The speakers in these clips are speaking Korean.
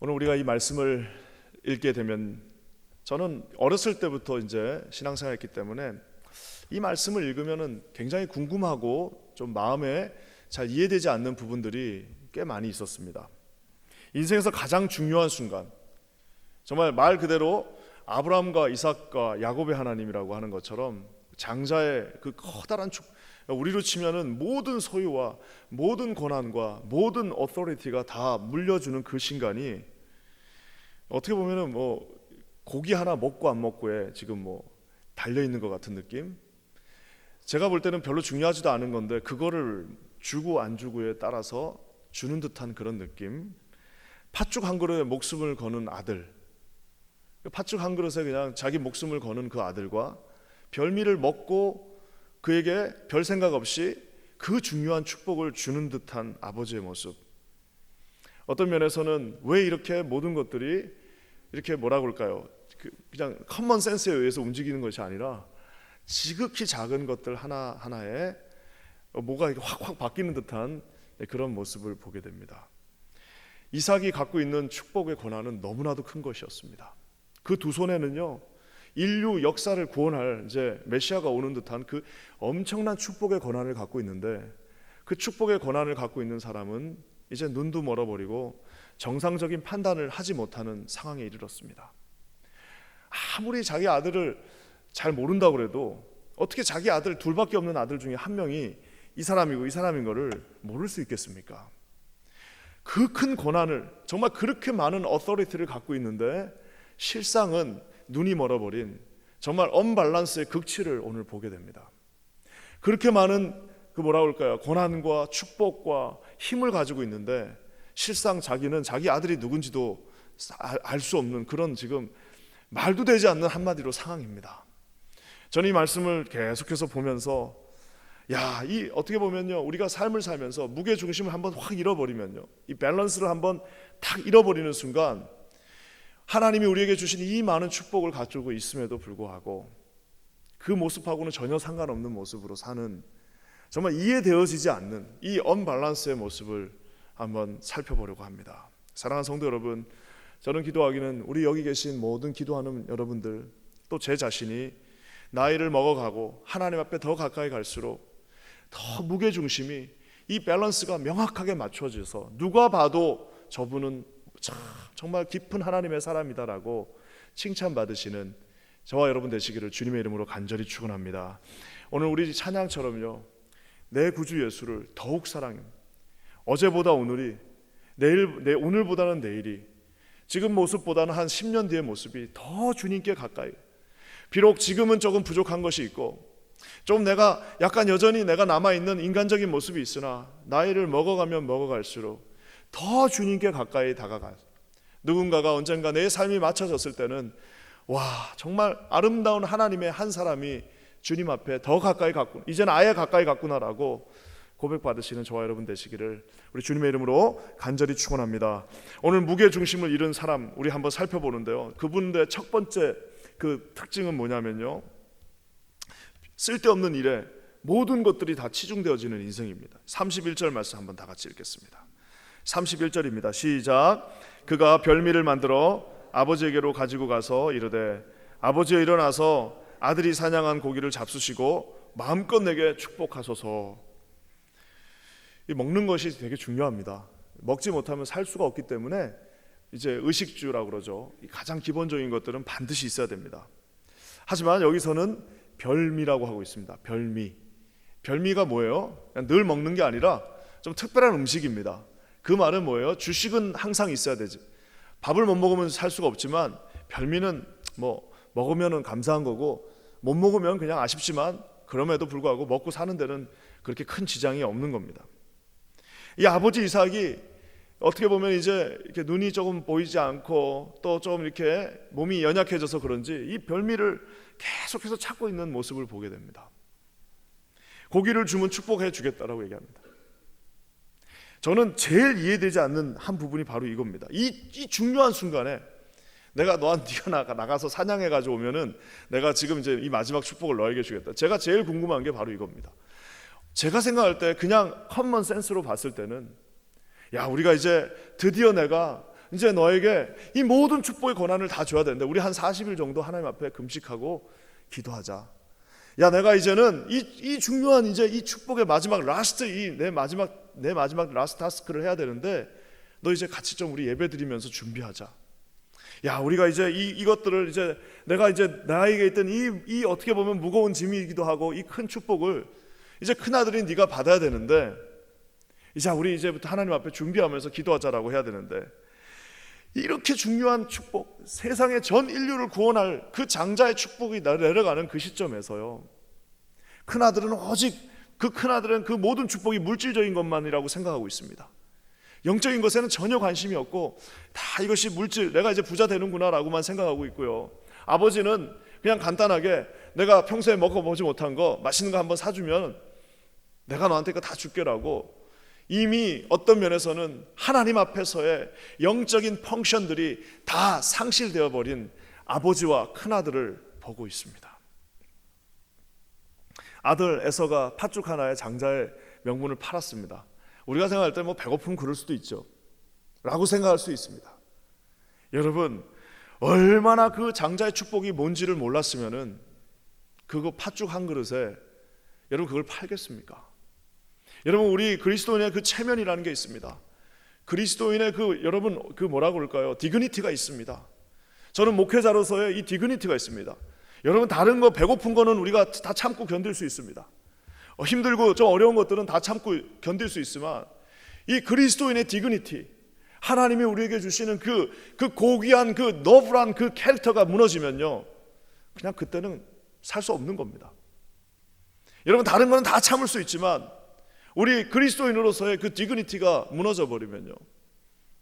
오늘 우리가 이 말씀을 읽게 되면 저는 어렸을 때부터 이제 신앙생활했기 때문에 이 말씀을 읽으면은 굉장히 궁금하고 좀 마음에 잘 이해되지 않는 부분들이 꽤 많이 있었습니다. 인생에서 가장 중요한 순간, 정말 말 그대로 아브라함과 이삭과 야곱의 하나님이라고 하는 것처럼 장자의 그 커다란 우리로 치면은 모든 소유와 모든 권한과 모든 어토리티가 다 물려주는 그 순간이 어떻게 보면은 고기 하나 먹고 안 먹고에 지금 달려 있는 것 같은 느낌. 제가 볼 때는 별로 중요하지도 않은 건데 그거를 주고 안 주고에 따라서 주는 듯한 그런 느낌. 팥죽 한 그릇에 목숨을 거는 아들, 팥죽 한 그릇에 그냥 자기 목숨을 거는 그 아들과 별미를 먹고 그에게 별 생각 없이 그 중요한 축복을 주는 듯한 아버지의 모습. 어떤 면에서는 왜 이렇게 모든 것들이 이렇게 뭐라고 할까요? 그냥 커먼 센스에 의해서 움직이는 것이 아니라 지극히 작은 것들 하나하나에 뭐가 확확 바뀌는 듯한 그런 모습을 보게 됩니다. 이삭이 갖고 있는 축복의 권한은 너무나도 큰 것이었습니다. 그 두 손에는요, 인류 역사를 구원할 이제 메시아가 오는 듯한 그 엄청난 축복의 권한을 갖고 있는데, 그 축복의 권한을 갖고 있는 사람은 이제 눈도 멀어버리고 정상적인 판단을 하지 못하는 상황에 이르렀습니다. 아무리 자기 아들을 잘 모른다고 그래도 어떻게 자기 아들 둘밖에 없는 아들 중에 한 명이 이 사람이고 이 사람인 거를 모를 수 있겠습니까? 그 큰 권한을, 정말 그렇게 많은 어토리티를 갖고 있는데 실상은 눈이 멀어버린 정말 언밸런스의 극치를 오늘 보게 됩니다. 그렇게 많은 그 뭐라고 할까요? 권한과 축복과 힘을 가지고 있는데 실상 자기는 자기 아들이 누군지도 알 수 없는 그런 지금 말도 되지 않는 한마디로 상황입니다. 저는 이 말씀을 계속해서 보면서 이 어떻게 보면요, 우리가 삶을 살면서 무게 중심을 한번 확 잃어버리면요, 이 밸런스를 한번 탁 잃어버리는 순간 하나님이 우리에게 주신 이 많은 축복을 가지고 있음에도 불구하고 그 모습하고는 전혀 상관없는 모습으로 사는, 정말 이해되어지지 않는 이 언밸런스의 모습을 한번 살펴보려고 합니다. 사랑하는 성도 여러분, 저는 기도하기는 우리 여기 계신 모든 기도하는 여러분들, 또 제 자신이 나이를 먹어가고 하나님 앞에 더 가까이 갈수록 더 무게중심이 이 밸런스가 명확하게 맞춰져서 누가 봐도 저분은 정말 깊은 하나님의 사람이다라고 칭찬받으시는 저와 여러분 되시기를 주님의 이름으로 간절히 축원합니다. 오늘 우리 찬양처럼요, 내 구주 예수를 더욱 사랑해, 어제보다 오늘이, 오늘보다는 내일이, 지금 모습보다는 한 10년 뒤의 모습이 더 주님께 가까이, 비록 지금은 조금 부족한 것이 있고 좀 내가 약간 여전히 내가 남아있는 인간적인 모습이 있으나 나이를 먹어가면 먹어갈수록 더 주님께 가까이 다가가, 누군가가 언젠가 내 삶이 맞춰졌을 때는 정말 아름다운 하나님의 한 사람이 주님 앞에 더 가까이 갔구나, 이제는 아예 가까이 갔구나라고 고백받으시는 저와 여러분 되시기를 우리 주님의 이름으로 간절히 축원합니다. 오늘 무게중심을 잃은 사람 우리 한번 살펴보는데요, 그분들의 첫 번째 그 특징은 뭐냐면요, 쓸데없는 일에 모든 것들이 다 치중되어지는 인생입니다. 31절 말씀 한번 다 같이 읽겠습니다. 31절입니다. 시작. 그가 별미를 만들어 아버지에게로 가지고 가서 이르되 아버지여 일어나서 아들이 사냥한 고기를 잡수시고 마음껏 내게 축복하소서. 이 먹는 것이 되게 중요합니다. 먹지 못하면 살 수가 없기 때문에 이제 의식주라고 그러죠. 가장 기본적인 것들은 반드시 있어야 됩니다. 하지만 여기서는 별미라고 하고 있습니다. 별미가 뭐예요? 그냥 늘 먹는 게 아니라 좀 특별한 음식입니다. 그 말은 뭐예요? 주식은 항상 있어야 되지. 밥을 못 먹으면 살 수가 없지만 별미는 먹으면 감사한 거고 못 먹으면 그냥 아쉽지만 그럼에도 불구하고 먹고 사는 데는 그렇게 큰 지장이 없는 겁니다. 이 아버지 이삭이 어떻게 보면 이제 이렇게 눈이 조금 보이지 않고 또 좀 이렇게 몸이 연약해져서 그런지 이 별미를 계속해서 찾고 있는 모습을 보게 됩니다. 고기를 주면 축복해 주겠다라고 얘기합니다. 저는 제일 이해되지 않는 한 부분이 바로 이겁니다. 이 중요한 순간에 네가 나가서 사냥해 가지고 오면은 내가 지금 이제 이 마지막 축복을 너에게 주겠다. 제가 제일 궁금한 게 바로 이겁니다. 제가 생각할 때 그냥 커먼 센스로 봤을 때는 우리가 이제 드디어 내가 이제 너에게 이 모든 축복의 권한을 다 줘야 되는데 우리 한 40일 정도 하나님 앞에 금식하고 기도하자. 야, 내가 이제는 이 중요한 이제 이 축복의 마지막 라스트 내 마지막 라스트 타스크를 해야 되는데 너 이제 같이 좀 우리 예배 드리면서 준비하자. 야, 우리가 이제 이것들을 이제 내가 이제 나에게 있던 이 어떻게 보면 무거운 짐이기도 하고 이 큰 축복을 이제 큰 아들인 네가 받아야 되는데 이제 우리 이제부터 하나님 앞에 준비하면서 기도하자라고 해야 되는데 이렇게 중요한 축복, 세상의 전 인류를 구원할 그 장자의 축복이 내려가는 그 시점에서요, 큰아들은 오직 큰아들은 그 모든 축복이 물질적인 것만이라고 생각하고 있습니다. 영적인 것에는 전혀 관심이 없고 다 이것이 물질, 내가 이제 부자 되는구나 라고만 생각하고 있고요. 아버지는 그냥 간단하게 내가 평소에 먹어보지 못한 거 맛있는 거 한번 사주면 내가 너한테 이거 다 줄게라고 이미 어떤 면에서는 하나님 앞에서의 영적인 펑션들이 다 상실되어 버린 아버지와 큰아들을 보고 있습니다. 아들 에서가 팥죽 하나에 장자의 명분을 팔았습니다. 우리가 생각할 때 뭐 배고프면 그럴 수도 있죠 라고 생각할 수 있습니다. 여러분, 얼마나 그 장자의 축복이 뭔지를 몰랐으면은 그거 팥죽 한 그릇에 여러분 그걸 팔겠습니까? 여러분, 우리 그리스도인의 그 체면이라는 게 있습니다. 그리스도인의 여러분 뭐라고 그럴까요? 디그니티가 있습니다. 저는 목회자로서의 이 디그니티가 있습니다. 여러분, 다른 거 배고픈 거는 우리가 다 참고 견딜 수 있습니다. 힘들고 좀 어려운 것들은 다 참고 견딜 수 있지만 이 그리스도인의 디그니티, 하나님이 우리에게 주시는 그 고귀한 그 너블한 그 캐릭터가 무너지면요, 그냥 그때는 살 수 없는 겁니다. 여러분, 다른 거는 다 참을 수 있지만 우리 그리스도인으로서의 그 디그니티가 무너져 버리면요,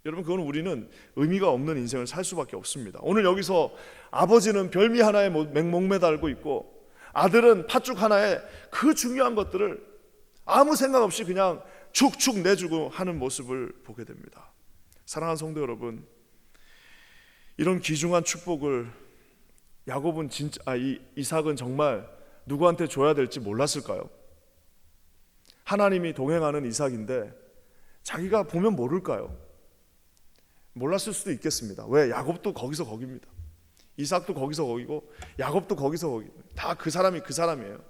여러분, 그건 우리는 의미가 없는 인생을 살 수밖에 없습니다. 오늘 여기서 아버지는 별미 하나에 목매달고 있고 아들은 팥죽 하나에 그 중요한 것들을 아무 생각 없이 그냥 축축 내주고 하는 모습을 보게 됩니다. 사랑하는 성도 여러분, 이런 귀중한 축복을 야곱은 이삭은 정말 누구한테 줘야 될지 몰랐을까요? 하나님이 동행하는 이삭인데 자기가 보면 모를까요? 몰랐을 수도 있겠습니다. 왜? 야곱도 거기서 거기입니다. 이삭도 거기서 거기고 야곱도 거기서 거기. 다 그 사람이에요.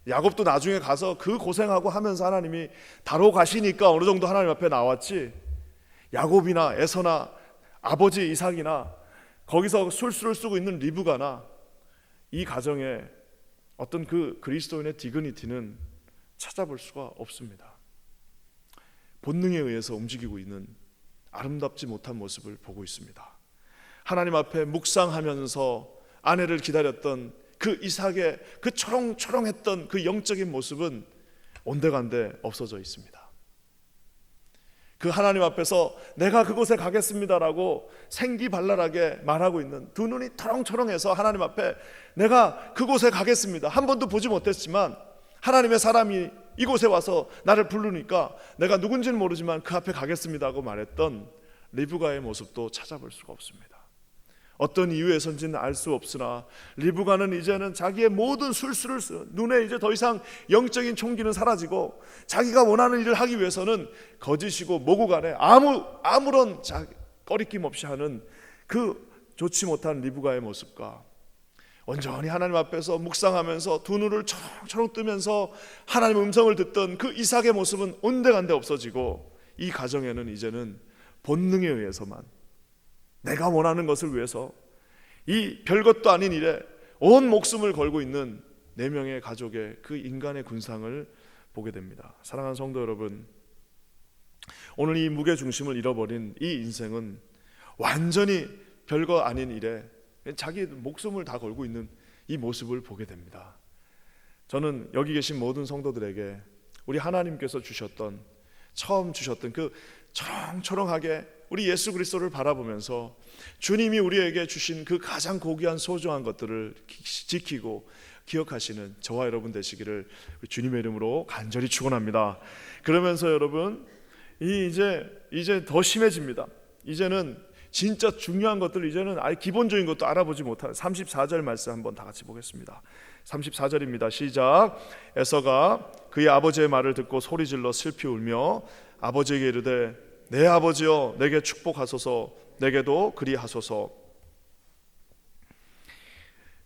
야곱도 나중에 가서 그 고생하고 하면서 하나님이 다뤄가시니까 어느 정도 하나님 앞에 나왔지, 야곱이나 에서나 아버지 이삭이나 거기서 술수를 쓰고 있는 리브가나 이 가정에 어떤 그 그리스도인의 디그니티는 찾아볼 수가 없습니다. 본능에 의해서 움직이고 있는 아름답지 못한 모습을 보고 있습니다. 하나님 앞에 묵상하면서 아내를 기다렸던 그 이삭의 그 초롱초롱했던 그 영적인 모습은 온데간데 없어져 있습니다. 그 하나님 앞에서 내가 그곳에 가겠습니다라고 생기발랄하게 말하고 있는 두 눈이 초롱초롱해서 하나님 앞에 내가 그곳에 가겠습니다, 한 번도 보지 못했지만 하나님의 사람이 이곳에 와서 나를 부르니까 내가 누군지는 모르지만 그 앞에 가겠습니다 하고 말했던 리브가의 모습도 찾아볼 수가 없습니다. 어떤 이유에선지는 알 수 없으나 리브가는 이제는 자기의 모든 술수를 눈에 이제 더 이상 영적인 총기는 사라지고 자기가 원하는 일을 하기 위해서는 거짓이고 모국 안에 아무런 꺼리낌 없이 하는 그 좋지 못한 리브가의 모습과 온전히 하나님 앞에서 묵상하면서 두 눈을 초롱초롱 뜨면서 하나님의 음성을 듣던 그 이삭의 모습은 온데간데 없어지고 이 가정에는 이제는 본능에 의해서만 내가 원하는 것을 위해서 이 별것도 아닌 일에 온 목숨을 걸고 있는 4명의 가족의 그 인간의 군상을 보게 됩니다. 사랑하는 성도 여러분, 오늘 이 무게중심을 잃어버린 이 인생은 완전히 별거 아닌 일에 자기 목숨을 다 걸고 있는 이 모습을 보게 됩니다. 저는 여기 계신 모든 성도들에게 우리 하나님께서 처음 주셨던 그 초롱초롱하게 우리 예수 그리스도를 바라보면서 주님이 우리에게 주신 그 가장 고귀한 소중한 것들을 지키고 기억하시는 저와 여러분 되시기를 주님의 이름으로 간절히 축원합니다. 그러면서 여러분, 이제 더 심해집니다. 이제는 진짜 중요한 것들, 이제는 아예 기본적인 것도 알아보지 못하는 34절 말씀 한번 다 같이 보겠습니다. 34절입니다. 시작. 에서가 그의 아버지의 말을 듣고 소리질러 슬피 울며 아버지에게 이르되 내 아버지여 내게 축복하소서, 내게도 그리하소서.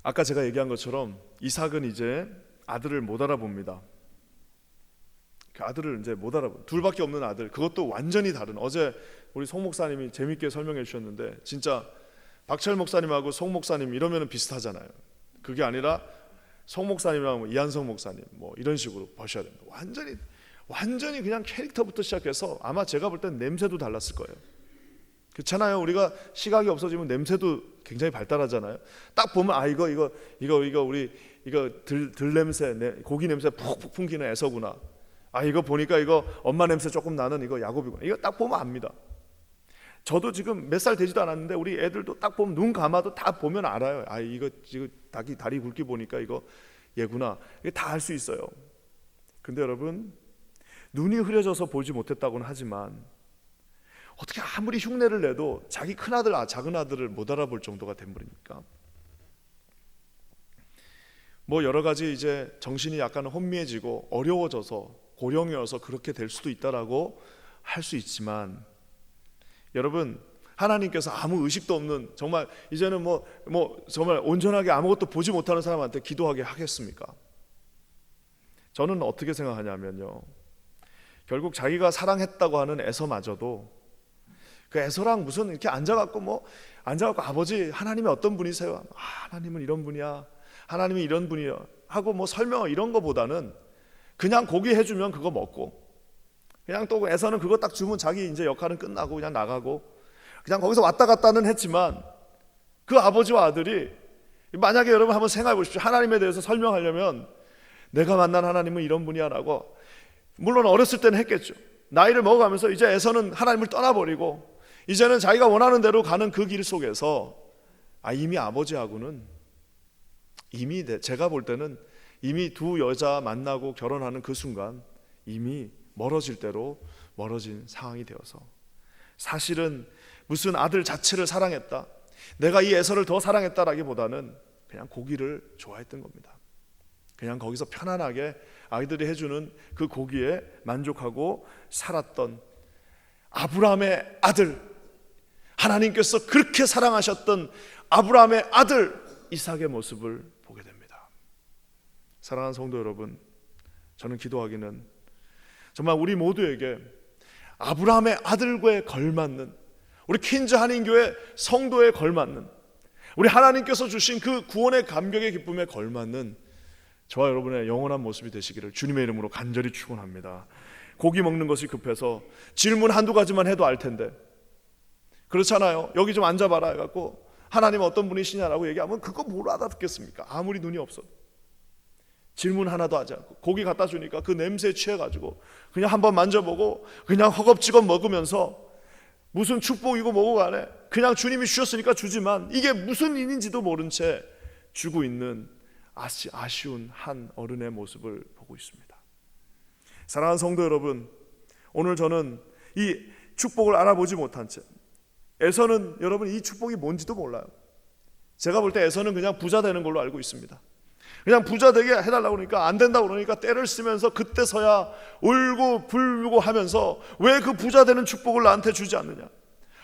아까 제가 얘기한 것처럼 이삭은 이제 아들을 못 알아봅니다. 그 아들을 이제 못 알아보. 둘밖에 없는 아들. 그것도 완전히 다른. 어제 우리 송 목사님이 재밌게 설명해 주셨는데 진짜 박철 목사님하고 송 목사님 이러면은 비슷하잖아요. 그게 아니라 송 목사님이랑 이한성 목사님 뭐 이런 식으로 보셔야 됩니다. 완전히 그냥 캐릭터부터 시작해서 아마 제가 볼 땐 냄새도 달랐을 거예요. 그렇잖아요. 우리가 시각이 없어지면 냄새도 굉장히 발달하잖아요. 딱 보면 아 이거 우리 이거 들 냄새, 고기 냄새 푹푹 풍기는 에서구나. 아 이거 보니까 이거 엄마 냄새 조금 나는 이거 야곱이구나. 이거 딱 보면 압니다. 저도 지금 몇 살 되지도 않았는데 우리 애들도 딱 보면 눈 감아도 다 보면 알아요. 아 이거 지금 다리 굵기 보니까 이거 얘구나. 이게 다 알 수 있어요. 근데 여러분 눈이 흐려져서 보지 못했다고는 하지만 어떻게 아무리 흉내를 내도 자기 큰아들, 작은 아들을 못 알아볼 정도가 된 분입니까? 뭐 여러 가지 이제 정신이 약간 혼미해지고 어려워져서 고령이어서 그렇게 될 수도 있다라고 할 수 있지만 여러분 하나님께서 아무 의식도 없는 정말 이제는 뭐 정말 온전하게 아무것도 보지 못하는 사람한테 기도하게 하겠습니까? 저는 어떻게 생각하냐면요. 결국 자기가 사랑했다고 하는 에서마저도 그 에서랑 무슨 이렇게 앉아갖고 아버지 하나님이 어떤 분이세요? 아, 하나님은 이런 분이야. 하나님이 이런 분이야. 하고 뭐 설명 이런 거보다는 그냥 고기 해주면 그거 먹고 그냥 또 에서는 그거 딱 주면 자기 이제 역할은 끝나고 그냥 나가고 그냥 거기서 왔다 갔다는 했지만 그 아버지와 아들이 만약에 여러분 한번 생각해 보십시오. 하나님에 대해서 설명하려면 내가 만난 하나님은 이런 분이야 라고 물론 어렸을 때는 했겠죠. 나이를 먹어가면서 이제 에서는 하나님을 떠나버리고 이제는 자기가 원하는 대로 가는 그 길 속에서 이미 아버지하고는 이미 제가 볼 때는 이미 두 여자 만나고 결혼하는 그 순간 이미 멀어질 대로 멀어진 상황이 되어서 사실은 무슨 아들 자체를 사랑했다, 내가 이 에서를 더 사랑했다라기보다는 그냥 고기를 좋아했던 겁니다. 그냥 거기서 편안하게 아이들이 해주는 그 고기에 만족하고 살았던 아브라함의 아들, 하나님께서 그렇게 사랑하셨던 아브라함의 아들 이삭의 모습을 보게 됩니다. 사랑하는 성도 여러분, 저는 기도하기는 정말 우리 모두에게 아브라함의 아들과에 걸맞는 우리 퀸즈 한인교회 성도에 걸맞는 우리 하나님께서 주신 그 구원의 감격의 기쁨에 걸맞는 저와 여러분의 영원한 모습이 되시기를 주님의 이름으로 간절히 축원합니다. 고기 먹는 것이 급해서 질문 한두 가지만 해도 알 텐데 그렇잖아요. 여기 좀 앉아봐라 해갖고 하나님 어떤 분이시냐라고 얘기하면 그거 뭘 알아듣겠습니까? 아무리 눈이 없어도 질문 하나도 하지 않고 고기 갖다 주니까 그 냄새에 취해가지고 그냥 한번 만져보고 그냥 허겁지겁 먹으면서 무슨 축복이고 뭐고 간에 그냥 주님이 주셨으니까 주지만 이게 무슨 일인지도 모른 채 주고 있는 아쉬운 한 어른의 모습을 보고 있습니다. 사랑하는 성도 여러분, 오늘 저는 이 축복을 알아보지 못한 채 에서는 여러분 이 축복이 뭔지도 몰라요. 제가 볼 때 에서는 그냥 부자 되는 걸로 알고 있습니다. 그냥 부자 되게 해달라고 그러니까 안 된다고 그러니까 때를 쓰면서 그때서야 울고 불고 하면서 왜 그 부자 되는 축복을 나한테 주지 않느냐,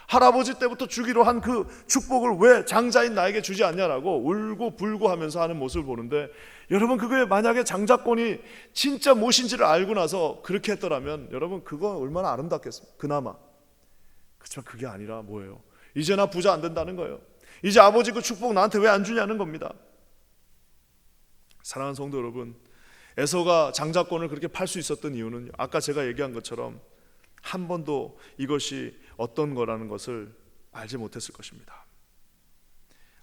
할아버지 때부터 주기로 한 그 축복을 왜 장자인 나에게 주지 않냐라고 울고 불고 하면서 하는 모습을 보는데 여러분 그게 만약에 장자권이 진짜 무엇인지를 알고 나서 그렇게 했더라면 여러분 그거 얼마나 아름답겠습니까? 그나마. 그렇지만 그게 아니라 뭐예요? 이제 나 부자 안 된다는 거예요. 이제 아버지 그 축복 나한테 왜 안 주냐는 겁니다. 사랑하는 성도 여러분, 에서가 장자권을 그렇게 팔 수 있었던 이유는 아까 제가 얘기한 것처럼 한 번도 이것이 어떤 거라는 것을 알지 못했을 것입니다.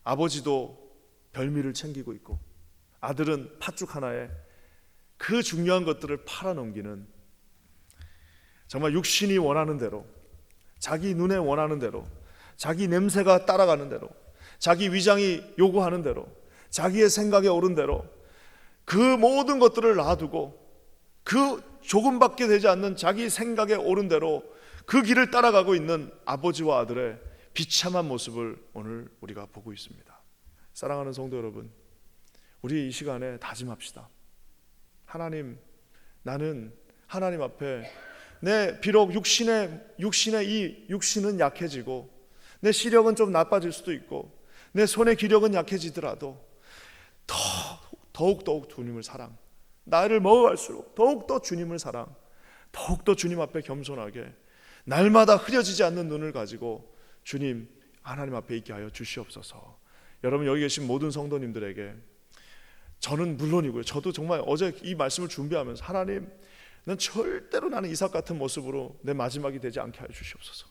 아버지도 별미를 챙기고 있고 아들은 팥죽 하나에 그 중요한 것들을 팔아넘기는 정말 육신이 원하는 대로, 자기 눈에 원하는 대로, 자기 냄새가 따라가는 대로, 자기 위장이 요구하는 대로, 자기의 생각에 오른 대로 그 모든 것들을 놔두고 그 조금밖에 되지 않는 자기 생각에 오른 대로 그 길을 따라가고 있는 아버지와 아들의 비참한 모습을 오늘 우리가 보고 있습니다. 사랑하는 성도 여러분, 우리 이 시간에 다짐합시다. 하나님, 나는 하나님 앞에 비록 육신의 육신은 약해지고 내 시력은 좀 나빠질 수도 있고 내 손의 기력은 약해지더라도 더욱 주님을 사랑, 나이를 먹어갈수록 더욱더 주님을 사랑, 더욱더 주님 앞에 겸손하게 날마다 흐려지지 않는 눈을 가지고 주님 하나님 앞에 있게 하여 주시옵소서. 여러분, 여기 계신 모든 성도님들에게 저는 물론이고요, 저도 정말 어제 이 말씀을 준비하면서 하나님, 난 절대로 나는 이삭 같은 모습으로 내 마지막이 되지 않게 하여 주시옵소서.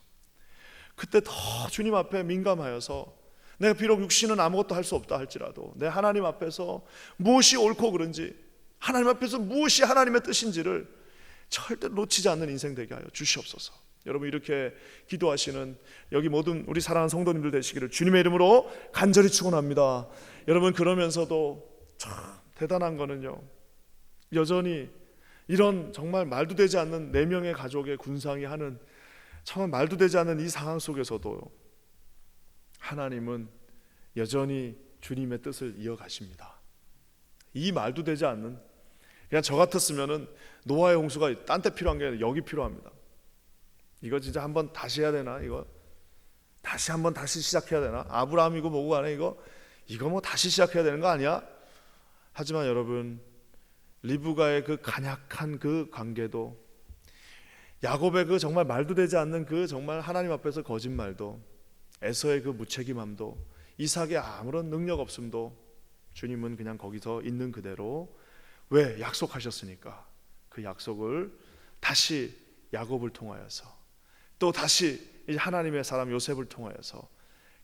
그때 더 주님 앞에 민감하여서 내가 비록 육신은 아무것도 할 수 없다 할지라도 내 하나님 앞에서 무엇이 옳고 그른지, 하나님 앞에서 무엇이 하나님의 뜻인지를 절대로 놓치지 않는 인생 되게 하여 주시옵소서. 여러분, 이렇게 기도하시는 여기 모든 우리 사랑하는 성도님들 되시기를 주님의 이름으로 간절히 축원합니다. 여러분, 그러면서도 참 대단한 거는요, 여전히 이런 정말 말도 되지 않는 4명의 가족의 군상이 하는 정말 말도 되지 않는 이 상황 속에서도 하나님은 여전히 주님의 뜻을 이어가십니다. 이 말도 되지 않는, 그냥 저 같았으면은 노아의 홍수가 딴 데 필요한 게 아니라 여기 필요합니다. 이거 진짜 한번 다시 해야 되나? 이거 다시 시작해야 되나? 아브라함이고 뭐고 간에 이거 뭐 다시 시작해야 되는 거 아니야? 하지만 여러분, 리브가의 그 간약한 그 관계도, 야곱의 그 정말 말도 되지 않는 그 정말 하나님 앞에서 거짓말도, 에서의 그 무책임함도, 이삭의 아무런 능력 없음도 주님은 그냥 거기서 있는 그대로, 왜? 약속하셨으니까 그 약속을 다시 야곱을 통하여서 또 다시 이제 하나님의 사람 요셉을 통하여서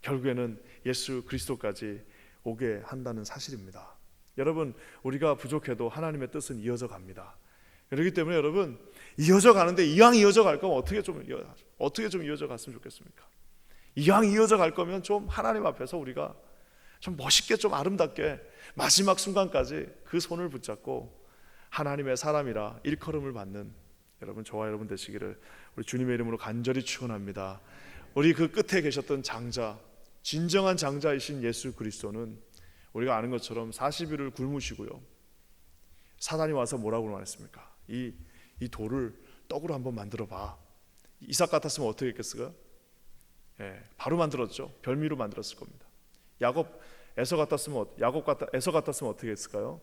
결국에는 예수 그리스도까지 오게 한다는 사실입니다. 여러분, 우리가 부족해도 하나님의 뜻은 이어져 갑니다. 그렇기 때문에 여러분, 이어져 가는데 이왕 이어져 갈 거면 어떻게 좀 이어져 갔으면 좋겠습니까? 이왕 이어져 갈 거면 좀 하나님 앞에서 우리가 좀 멋있게, 좀 아름답게 마지막 순간까지 그 손을 붙잡고 하나님의 사람이라 일컬음을 받는 여러분, 저와 여러분 되시기를 우리 주님의 이름으로 간절히 축원합니다. 우리 그 끝에 계셨던 장자, 진정한 장자이신 예수 그리스도는 우리가 아는 것처럼 40일을 굶으시고요, 사단이 와서 뭐라고 말했습니까? 이 돌을 떡으로 한번 만들어 봐. 이삭 같았으면 어떻게 했겠어요? 바로 만들었죠. 별미로 만들었을 겁니다. 에서 같았으면 어떻게 했을까요?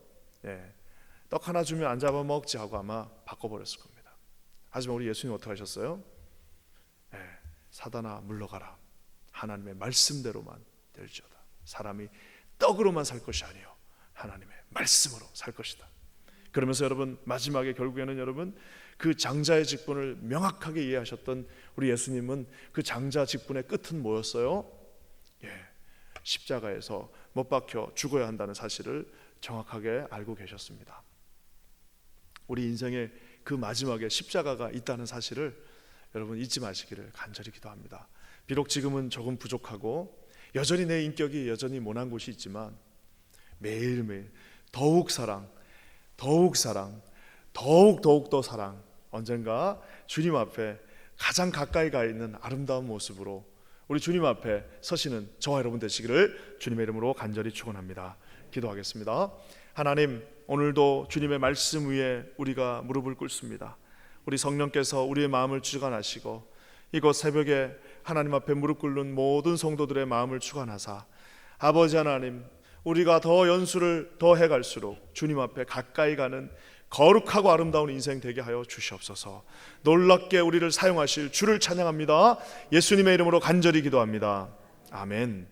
떡 하나 주면 안 잡아 먹지 하고 아마 바꿔버렸을 겁니다. 하지만 우리 예수님 어떻게 하셨어요? 사단아 물러가라, 하나님의 말씀대로만 될지어다. 사람이 떡으로만 살 것이 아니요 하나님의 말씀으로 살 것이다. 그러면서 여러분, 마지막에 결국에는 여러분, 그 장자의 직분을 명확하게 이해하셨던 우리 예수님은 그 장자 직분의 끝은 뭐였어요? 십자가에서 못 박혀 죽어야 한다는 사실을 정확하게 알고 계셨습니다. 우리 인생의 그 마지막에 십자가가 있다는 사실을 여러분 잊지 마시기를 간절히 기도합니다. 비록 지금은 조금 부족하고 여전히 내 인격이 여전히 모난 곳이 있지만 매일매일 더욱 더 사랑, 언젠가 주님 앞에 가장 가까이 가 있는 아름다운 모습으로 우리 주님 앞에 서시는 저와 여러분 되시기를 주님의 이름으로 간절히 축원합니다. 기도하겠습니다. 하나님, 오늘도 주님의 말씀 위에 우리가 무릎을 꿇습니다. 우리 성령께서 우리의 마음을 주관하시고 이곳 새벽에 하나님 앞에 무릎 꿇는 모든 성도들의 마음을 주관하사 아버지 하나님, 우리가 더 연수를 더 해갈수록 주님 앞에 가까이 가는 거룩하고 아름다운 인생 되게 하여 주시옵소서. 놀랍게 우리를 사용하실 주를 찬양합니다. 예수님의 이름으로 간절히 기도합니다. 아멘.